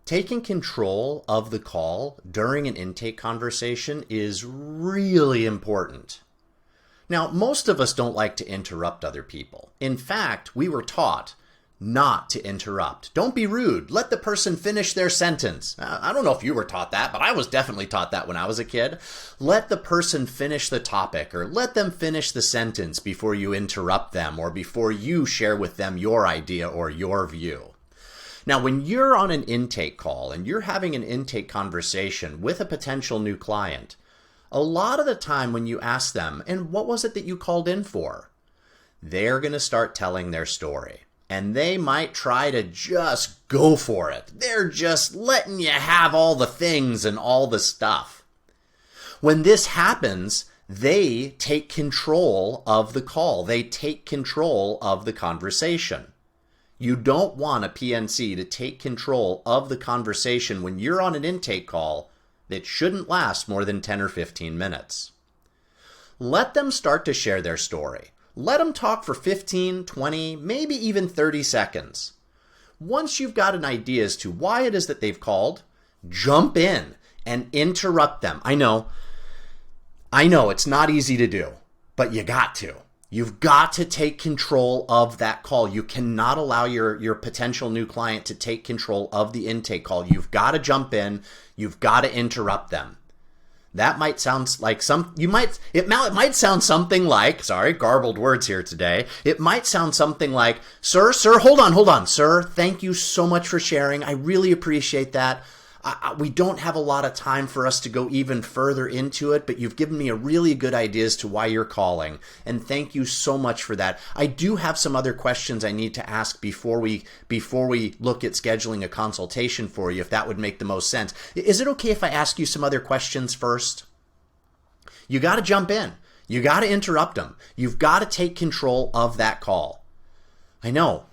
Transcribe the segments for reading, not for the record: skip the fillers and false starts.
Taking control of the call during an intake conversation is really important. Now, most of us don't like to interrupt other people. In fact, we were taught not to interrupt. Don't be rude. Let the person finish their sentence. I don't know if you were taught that, but I was definitely taught that when I was a kid. Let the person finish the topic, or let them finish the sentence before you interrupt them or before you share with them your idea or your view. Now, when you're on an intake call and you're having an intake conversation with a potential new client, a lot of the time when you ask them, and what was it that you called in for? They're going to start telling their story. And they might try to just go for it. They're just letting you have all the things and all the stuff. When this happens, they take control of the call. They take control of the conversation. You don't want a PNC to take control of the conversation when you're on an intake call that shouldn't last more than 10 or 15 minutes. Let them start to share their story. Let them talk for 15, 20, maybe even 30 seconds. Once you've got an idea as to why it is that they've called, jump in and interrupt them. I know it's not easy to do, but you got to. You've got to take control of that call. You cannot allow your potential new client to take control of the intake call. You've got to jump in. You've got to interrupt them. That might sound like it might sound something like, sorry, garbled words here today. It might sound something like, sir, hold on, sir. Thank you so much for sharing. I really appreciate that. We don't have a lot of time for us to go even further into it, but you've given me a really good idea as to why you're calling, and thank you so much for that. I do have some other questions I need to ask before we look at scheduling a consultation for you, if that would make the most sense. Is it okay if I ask you some other questions first? You got to jump in. You got to interrupt them. You've got to take control of that call. I know.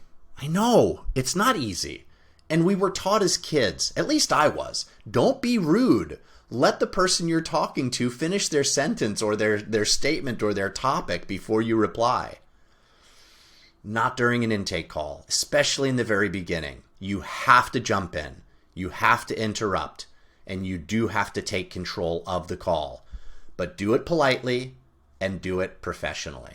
It's not easy. And we were taught as kids, at least I was, don't be rude. Let the person you're talking to finish their sentence or their statement or their topic before you reply. Not during an intake call, especially in the very beginning. You have to jump in, you have to interrupt, and you do have to take control of the call. But do it politely and do it professionally.